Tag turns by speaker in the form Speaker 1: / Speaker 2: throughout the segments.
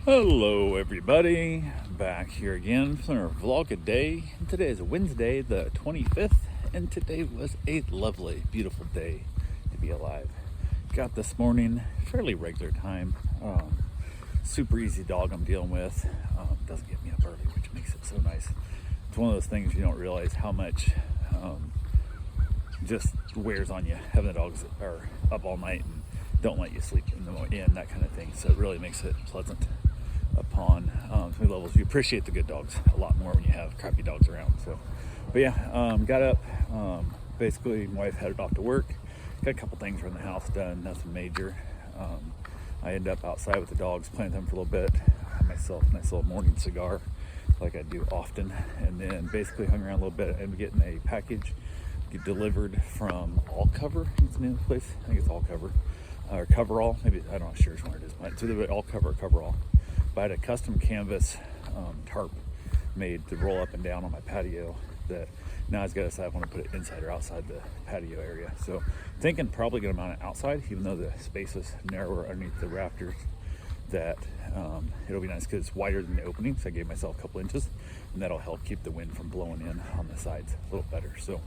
Speaker 1: Hello everybody, back here again for our vlog a day. Today is Wednesday the 25th, and today was a lovely, beautiful day to be alive. Got this morning, fairly regular time. Super easy dog I'm dealing with. Doesn't get me up early, which makes it so nice. It's one of those things you don't realize how much just wears on you, having the dogs that are up all night and don't let you sleep in the morning, that kind of thing. So it really makes it pleasant upon so many levels. You appreciate the good dogs a lot more when you have crappy dogs around. So, but yeah, got up. Basically, my wife headed off to work. Got a couple things around the house done, nothing major. I ended up outside with the dogs, playing with them for a little bit. Had myself a nice little morning cigar, like I do often, and then basically hung around a little bit and getting a package delivered from All Cover. It's the name of the place. I think it's All Cover or Coverall. Maybe I'm not sure which one it is. But it's either All Cover or Coverall. But I had a custom canvas tarp made to roll up and down on my patio that now I've got to decide if I want to put it inside or outside the patio area. So thinking probably going to mount it outside, even though the space is narrower underneath the rafters, that it'll be nice because it's wider than the opening. So I gave myself a couple inches, and that'll help keep the wind from blowing in on the sides a little better. So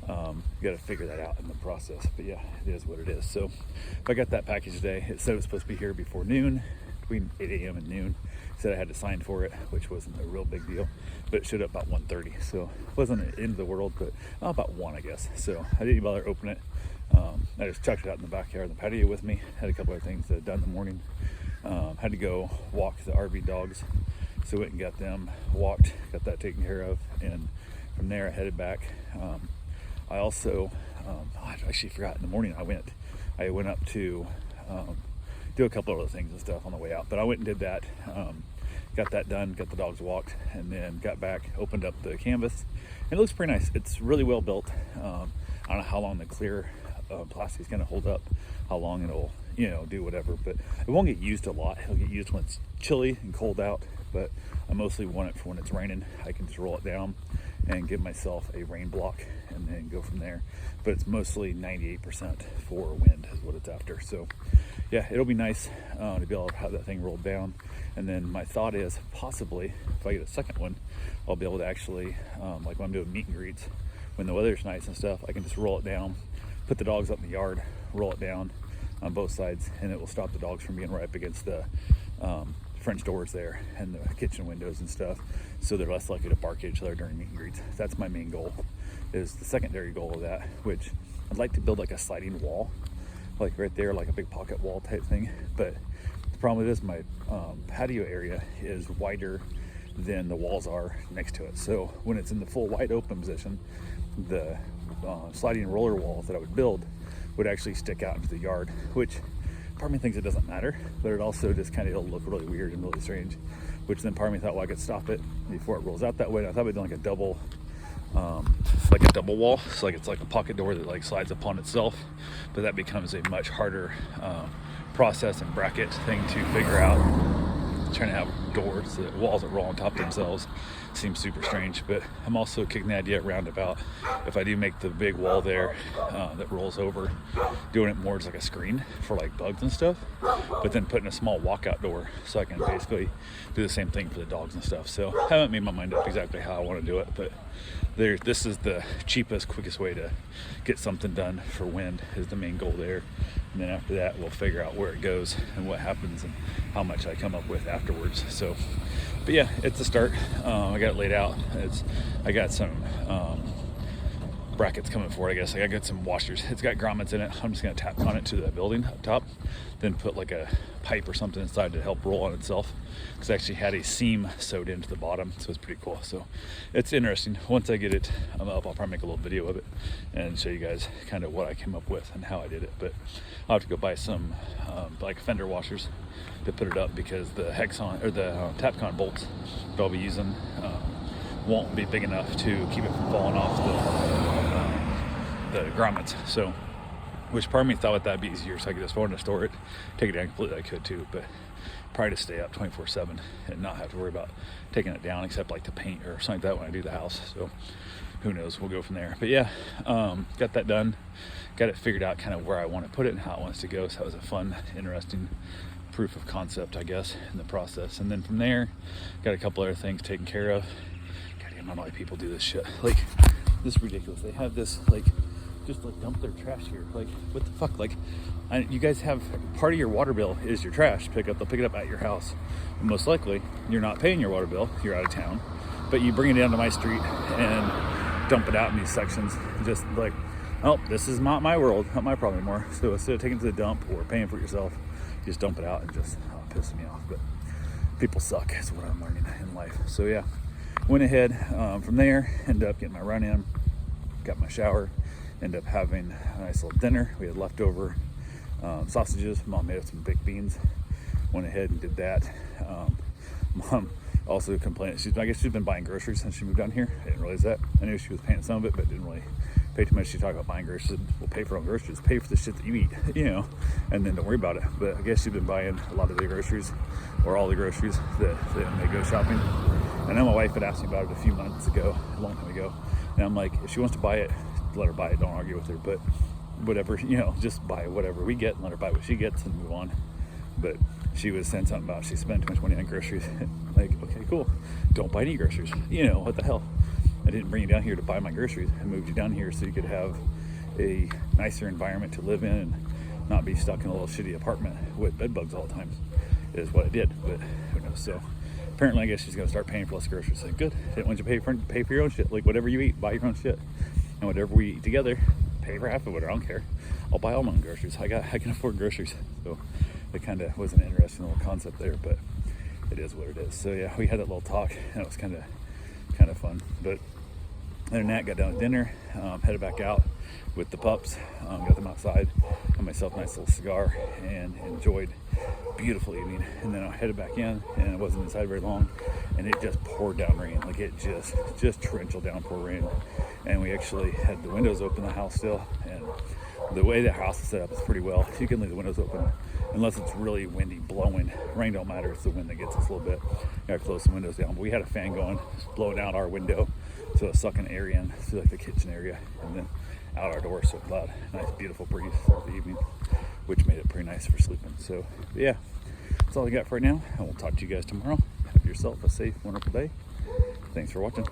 Speaker 1: you got to figure that out in the process. But yeah, it is what it is. So if I got that package today, it said it was supposed to be here before noon, between 8 a.m. and noon. Said I had to sign for it, which wasn't a real big deal, but it showed up about 1:30, so it wasn't the end of the world, but about 1, I guess. So I didn't bother to open it. I just chucked it out in the backyard in the patio with me. Had a couple other things that I'd done in the morning. Had to go walk the RV dogs, so went and got them walked, got that taken care of, and from there I headed back. I also, I actually forgot in the morning I went up to do a couple of other things and stuff on the way out, but I went and did that. Got that done, got the dogs walked, and then got back, opened up the canvas, and it looks pretty nice. It's really well built. I don't know how long the clear plastic is going to hold up, how long it'll do whatever, but it won't get used a lot. It'll get used when it's chilly and cold out, but I mostly want it for when it's raining. I can just roll it down and give myself a rain block and then go from there. But it's mostly 98% for wind is what it's after. So yeah, it'll be nice to be able to have that thing rolled down. And then my thought is possibly if I get a second one, I'll be able to actually, like when I'm doing meet and greets, when the weather's nice and stuff, I can just roll it down, put the dogs up in the yard, roll it down on both sides, and it will stop the dogs from being right up against the French doors there and the kitchen windows and stuff, so they're less likely to bark at each other during meet and greets. That's my main goal. Is the secondary goal of that, which I'd like to build like a sliding wall, like right there, like a big pocket wall type thing. But the problem with this, my patio area is wider than the walls are next to it. So when it's in the full wide open position, the sliding roller walls that I would build would actually stick out into the yard, which part of me thinks it doesn't matter, but it also just kind of it'll look really weird and really strange, which then part of me thought, well, I could stop it before it rolls out that way. And I thought we'd do like a double wall, so like it's like a pocket door that like slides upon itself, but that becomes a much harder process and bracket thing to figure out. Trying to have doors, the walls that roll on top of themselves seems super strange. But I'm also kicking the idea around about if I do make the big wall there that rolls over, doing it more as like a screen for like bugs and stuff, but then putting a small walkout door so I can basically do the same thing for the dogs and stuff. So I haven't made my mind up exactly how I want to do it, but this is the cheapest, quickest way to get something done for wind is the main goal there. And then after that, we'll figure out where it goes and what happens and how much I come up with afterwards. So, but yeah, it's a start. I got it laid out. I got some brackets coming for it, I guess. I got some washers. It's got grommets in it. I'm just gonna tap on it to the building up top, then put like a pipe or something inside to help roll on itself, because I actually had a seam sewed into the bottom, so it's pretty cool. So it's interesting. Once I get it up, I'll probably make a little video of it and show you guys kind of what I came up with and how I did it. But I'll have to go buy some like fender washers to put it up, because the Hexon or the Tapcon bolts that I'll be using won't be big enough to keep it from falling off the grommets. So, which part of me thought that'd be easier, so I could just go in to store it, take it down completely. I could too, but probably to stay up 24/7 and not have to worry about taking it down, except like to paint or something like that when I do the house. So who knows, we'll go from there. But yeah, got that done, got it figured out kind of where I want to put it and how it wants to go. So that was a fun, interesting proof of concept, I guess, in the process. And then from there, got a couple other things taken care of. God damn, I don't know why people do this shit. Like, this is ridiculous. They have this, like, just like dump their trash here. Like, what the fuck? Like, you guys have part of your water bill is your trash pickup. They'll pick it up at your house. And most likely, you're not paying your water bill. You're out of town, but you bring it down to my street and dump it out in these sections. Just like, oh, this is not my world, not my problem anymore. So instead of taking it to the dump or paying for it yourself, just dump it out and just pisses me off. But people suck is what I'm learning in life. So yeah, went ahead from there, ended up getting my run in, got my shower, ended up having a nice little dinner. We had leftover sausages. Mom made us some baked beans. Went ahead and did that. Mom also complained. I guess she's been buying groceries since she moved down here. I didn't realize that. I knew she was paying some of it, but didn't really pay too much. She talked about buying groceries. We'll pay for our own groceries. Pay for the shit that you eat, you know, and then don't worry about it. But I guess she's been buying a lot of the groceries, or all the groceries that they go shopping. I know my wife had asked me about it a few months ago, a long time ago, and I'm like, if she wants to buy it, let her buy it. Don't argue with her. But whatever, you know, just buy whatever we get and let her buy what she gets and move on. But she was saying something about she spent too much money on groceries. Like, okay, cool. Don't buy any groceries. You know, what the hell? I didn't bring you down here to buy my groceries. I moved you down here so you could have a nicer environment to live in and not be stuck in a little shitty apartment with bed bugs all the time, is what I did. But who knows? So apparently I guess she's going to start paying for less groceries. Like, good. Didn't want you to pay for your own shit. Like, whatever you eat, buy your own shit. And whatever we eat together, pay for half of it. I don't care. I'll buy all my own groceries. I can afford groceries. So it kind of was an interesting little concept there, but it is what it is. So yeah, we had that little talk, and it was kind of fun. But other than that, got down to dinner, headed back out with the pups, got them outside, had myself a nice little cigar, and enjoyed a beautiful evening. And then I headed back in, and I wasn't inside very long, and it just poured down rain. Like, it just torrential downpour rain. And we actually had the windows open in the house still, and the way the house is set up is pretty well. You can leave the windows open unless it's really windy, blowing. Rain don't matter, it's the wind that gets us a little bit. Gotta close some windows down. But we had a fan going, blowing out our window, so it's sucking air in through like the kitchen area, and then out our door, so it allowed a nice beautiful breeze throughout the evening, which made it pretty nice for sleeping. So yeah, that's all I got for right now, and we'll talk to you guys tomorrow. Have yourself a safe, wonderful day. Thanks for watching.